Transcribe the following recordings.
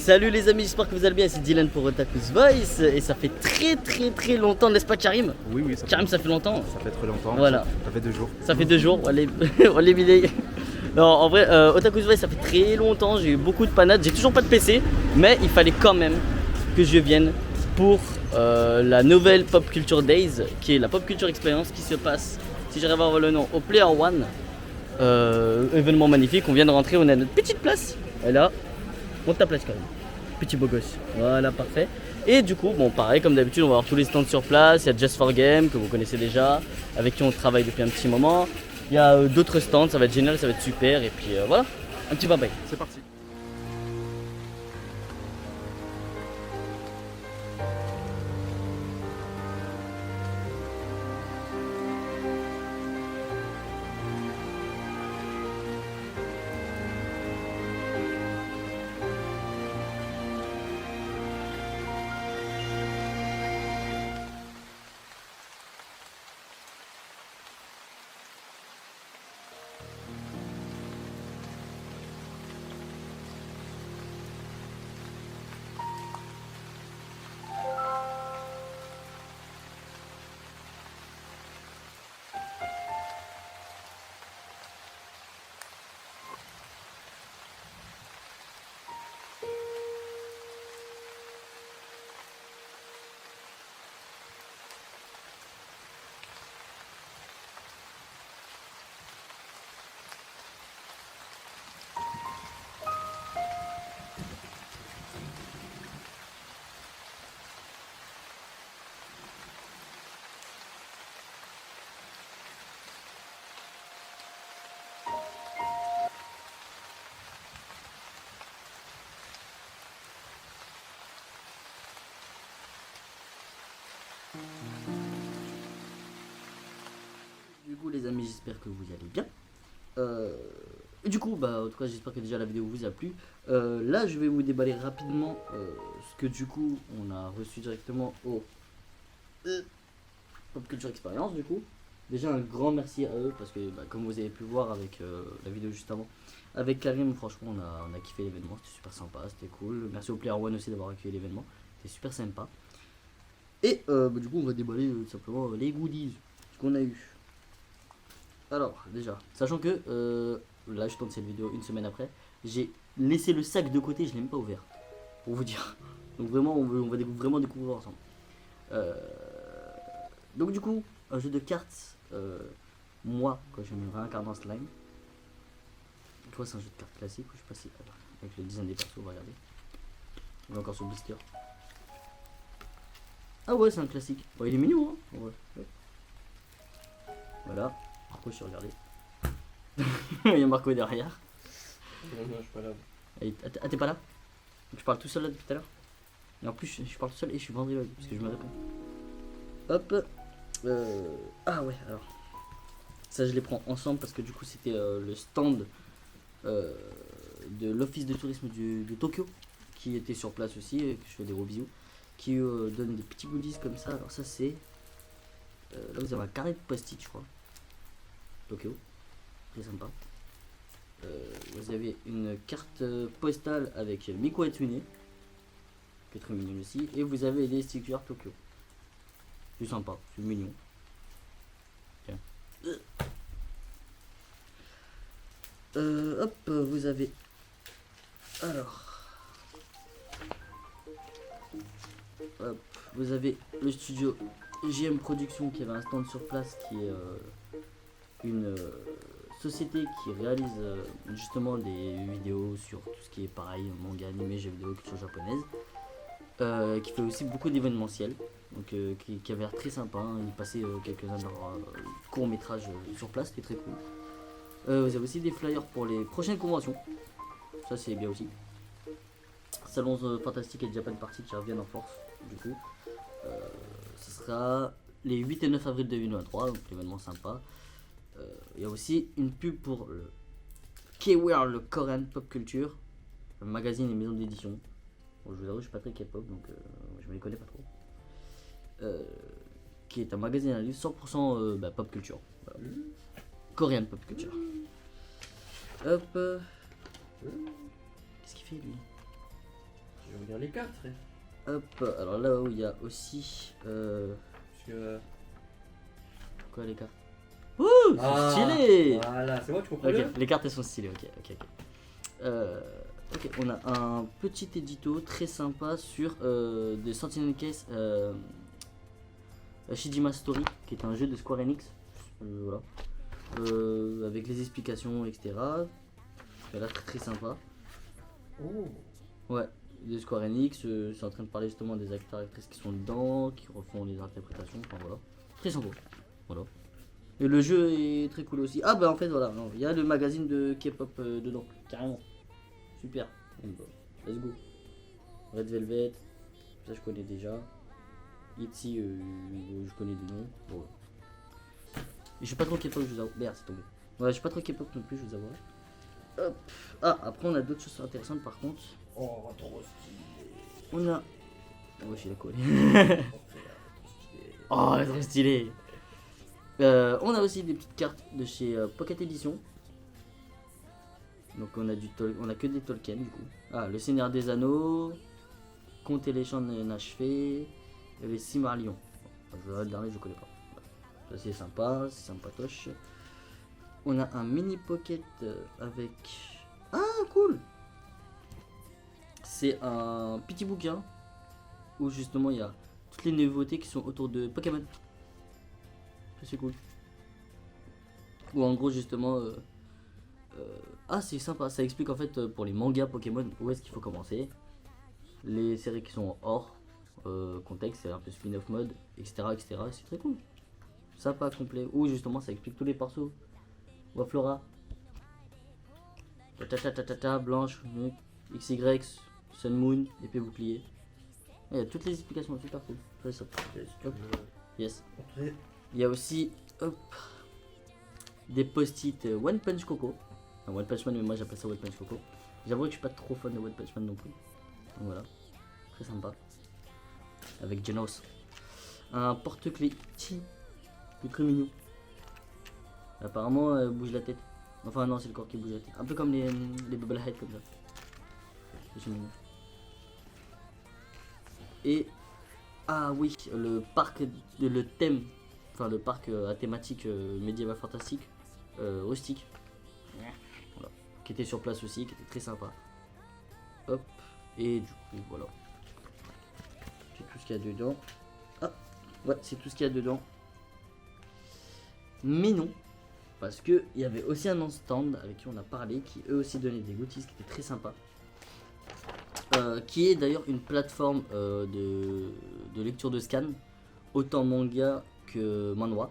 Salut les amis, j'espère que vous allez bien, c'est Dylan pour Otaku's Voice. Et ça fait très longtemps, n'est-ce pas Karim? Oui, Karim, ça fait longtemps. Ça fait très longtemps. Voilà. Ça fait 2 jours. Ça fait 2 jours, on les vidé. Non, en vrai, Otaku's Voice, ça fait très longtemps, j'ai eu beaucoup de panades, j'ai toujours pas de PC, mais il fallait quand même que je vienne pour la nouvelle Pop Culture Days, qui est la Pop Culture Experience qui se passe, si j'arrive à avoir le nom, au Player One. Événement magnifique, on vient de rentrer, on a notre petite place. Et là, monte ta place quand même. Petit beau gosse. Voilà, parfait. Et du coup, bon, pareil, comme d'habitude, on va avoir tous les stands sur place. Il y a Just for Game, que vous connaissez déjà, avec qui on travaille depuis un petit moment. Il y a d'autres stands, ça va être génial, ça va être super. Et puis voilà, un petit bye-bye. C'est parti. Du coup les amis, j'espère que vous allez bien. Et du coup, bah, en tout cas, j'espère que déjà la vidéo vous a plu. Là, je vais vous déballer rapidement ce que du coup, on a reçu directement au Pop Culture Experience. Du coup, déjà un grand merci à eux parce que, bah, comme vous avez pu voir avec la vidéo juste avant, avec Karim, franchement, on a kiffé l'événement. C'était super sympa, c'était cool. Merci au Player One aussi d'avoir accueilli l'événement. C'était super sympa. Et bah, du coup, on va déballer simplement les goodies qu'on a eu. Alors, déjà, sachant que là, je tourne cette vidéo une semaine après, j'ai laissé le sac de côté, je l'ai même pas ouvert, pour vous dire. Donc vraiment, on va vraiment découvrir ensemble. Donc du coup, un jeu de cartes, moi, quand je me réincarne en slime. Tu vois, c'est un jeu de cartes classique, je sais pas si... avec le design des persos, regardez. On est encore sur le blister. Ah ouais, c'est un classique. Bon, il est mignon, hein. Ouais. Voilà. Marco, je suis regardé. Il y a Marco derrière. Non, je suis pas là. Ah, t'es pas là? Je parle tout seul là depuis tout à l'heure. Et en plus, je parle tout seul et je suis vendredi parce que je me réponds. Hop. Ah ouais, alors. Ça, je les prends ensemble parce que du coup, c'était le stand de l'office de tourisme de Tokyo qui était sur place aussi. Et que je fais des gros bisous. Qui donne des petits goodies comme ça. Alors, ça, c'est. Là, vous avez un carré de post-it, je crois. Tokyo, très sympa. Vous avez une carte postale avec Miku Hatsune, qui est très mignon aussi, et vous avez des stickers Tokyo. C'est sympa, c'est mignon. Tiens. Hop, vous avez. Alors. Hop, vous avez le studio GM Production qui avait un stand sur place qui est une société qui réalise justement des vidéos sur tout ce qui est pareil, manga, animé, jeux vidéo, culture japonaise, qui fait aussi beaucoup d'événementiels, donc qui avait l'air très sympa, hein. Il passait quelques-uns de leurs courts métrages sur place, c'était très cool. Vous avez aussi des flyers pour les prochaines conventions, ça c'est bien aussi. Salons Fantastique et Japan Party qui reviennent en force, du coup. Ce sera les 8 et 9 avril 2023, donc l'événement sympa. Il y a aussi une pub pour le K-World, le Korean Pop Culture, le magazine et maison d'édition. Bon, je vous avoue, je suis pas très K-pop, donc je me les connais pas trop. Qui est un magazine à livre 100% pop culture. Voilà. Korean Pop Culture. Hop. Qu'est-ce qu'il fait lui? Je vais regarder les cartes, frère. Hop, alors là où il y a aussi. Parce que. Quoi les cartes? Ouh, Ah, c'est stylé! Voilà, c'est moi, tu comprends Ok, bien. les cartes elles sont stylées, ok. Ok, on a un petit édito très sympa sur des Sentinel Case Shijima Story, qui est un jeu de Square Enix. Voilà. Avec les explications, etc. Ça a l'air très sympa. Oh. Ouais, de Square Enix, c'est en train de parler justement des acteurs et actrices qui sont dedans, qui refont les interprétations, enfin voilà. Très sympa. Voilà. Et le jeu est très cool aussi. Ah bah en fait voilà, il y a le magazine de K-pop dedans, carrément. Super. Bon, bah, let's go. Red Velvet, ça je connais déjà. Itzy, je connais des noms. Bon, ouais. Et je suis pas trop K-pop, je vous avoue. Merde, c'est tombé. Ouais, je suis pas trop K-pop non plus, je vous avoue. Hop. Ah, après on a d'autres choses intéressantes par contre. Oh, trop stylé. On a. Oh, je suis la collé. Oh, frère, trop stylé. Oh, trop stylé. On a aussi des petites cartes de chez Pocket Edition. Donc on a que des Tolkien du coup. Ah, le Seigneur des Anneaux, Conte et les Champs inachevés, et les Silmarillion. Le dernier je connais pas. Ça c'est sympa, c'est sympatoche. On a un mini pocket avec. Ah cool. C'est un petit bouquin où justement il y a toutes les nouveautés qui sont autour de Pokémon. Ça c'est cool. Ou en gros justement ah c'est sympa, ça explique en fait pour les mangas Pokémon où est-ce qu'il faut commencer. Les séries qui sont hors contexte, c'est un peu spin-off mode, etc. C'est très cool. Sympa, complet. Ou justement ça explique tous les persos. Waflora. Tata, Blanche, XY, Sun Moon, épée bouclier. Il y a toutes les explications, super cool. Très sympa. Hop. Yes. Montrer. Il y a aussi hop, des post-it One Punch Coco. Enfin, One Punch Man, mais moi j'appelle ça One Punch Coco. J'avoue que je suis pas trop fan de One Punch Man non plus. Donc voilà, très sympa. Avec Genos. Un porte-clés Chi. Il est très mignon. Apparemment, bouge la tête. Enfin, non, c'est le corps qui bouge la tête. Un peu comme les Bubblehead comme ça. C'est mignon. Et. Ah oui, le parc, le thème. Enfin, le parc à thématique médiéval fantastique. Rustique. Voilà. Qui était sur place aussi, qui était très sympa. Hop. Et du coup, voilà. C'est tout ce qu'il y a dedans. Ah, ouais, c'est tout ce qu'il y a dedans. Mais non, parce que il y avait aussi un stand avec qui on a parlé, qui eux aussi donnaient des goodies, qui était très sympa. Qui est d'ailleurs une plateforme de lecture de scan, autant manga que manhwa,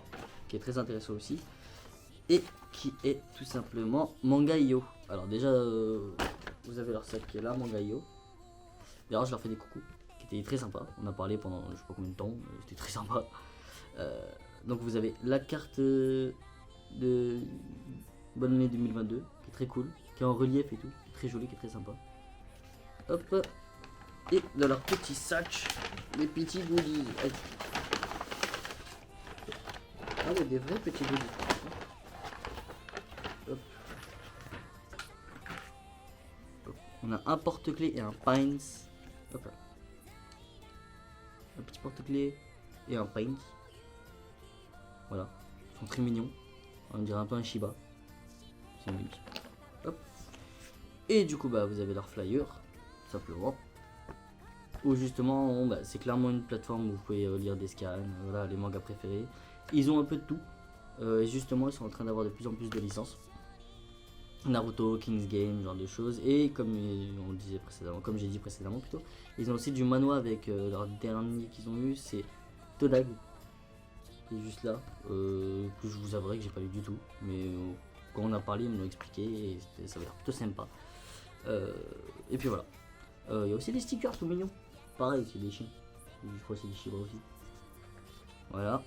qui est très intéressant aussi. Et qui est tout simplement Manga.io. Alors déjà, vous avez leur site qui est là, Manga.io. D'ailleurs, je leur fais des coucous, qui étaient très sympa. On a parlé pendant je sais pas combien de temps, c'était très sympa. Donc vous avez la carte de bonne année 2022, qui est très cool, qui est en relief et tout, qui est très joli, qui est très sympa. Hop. Et dans leur petit sac, les petits goodies. Ah oui, des vrais petits goodies. Hop. Hop. On a un porte-clés et un Pines. Hop là. Un petit porte-clés et un Pines. Voilà. Ils sont très mignons. On dirait un peu un Shiba. C'est mignon. Hop. Et du coup, bah, vous avez leur flyer. Tout simplement. Où justement, bah, c'est clairement une plateforme où vous pouvez lire des scans. Voilà, les mangas préférés. Ils ont un peu de tout. Et justement, ils sont en train d'avoir de plus en plus de licences. Naruto, King's Game, ce genre de choses. Et comme on disait précédemment, comme j'ai dit précédemment plutôt, ils ont aussi du manhwa avec leur dernier qu'ils ont eu, c'est Todag. Qui est juste là. Que je vous avouerai que j'ai pas lu du tout. Mais quand on a parlé, ils me l'ont expliqué et ça va être plutôt sympa. Et puis voilà. Il y a aussi des stickers tout mignons. Pareil, c'est des chiens. Je crois que c'est des chibas aussi. Voilà.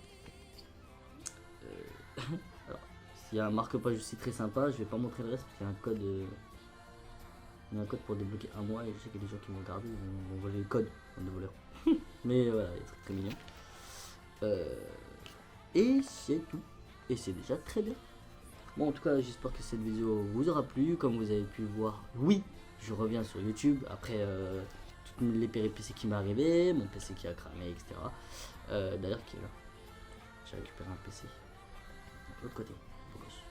Alors, s'il y a un marque-page aussi très sympa, je vais pas montrer le reste parce qu'il y a un code. Il y a un code pour débloquer un mois et je sais qu'il y a des gens qui vont regarder, ils vont voler le code de voleur. Mais voilà, il est très, très mignon. Et c'est tout. Et c'est déjà très bien. Bon, en tout cas, j'espère que cette vidéo vous aura plu. Comme vous avez pu le voir, oui, je reviens sur YouTube après toutes les péripéties qui m'est arrivé, mon PC qui a cramé, etc. D'ailleurs, qui est là. J'ai récupéré un PC. De l'autre côté, beau gosse.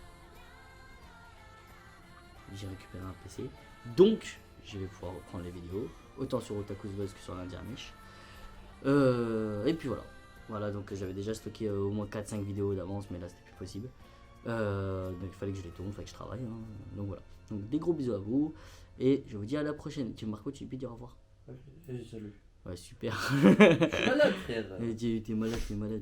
J'ai récupéré un PC. Donc, je vais pouvoir reprendre les vidéos, autant sur Otaku's Buzz que sur l'Indien Amish. Et puis voilà. Voilà, donc j'avais déjà stocké au moins 4-5 vidéos d'avance, mais là c'était plus possible. Donc il fallait que je les tourne, il fallait que je travaille. Hein. Donc voilà. Donc des gros bisous à vous. Et je vous dis à la prochaine. Tu Marco, tu peux dire au revoir. Salut. Ouais, super. Je suis malade, frère. T'es malade, t'es malade.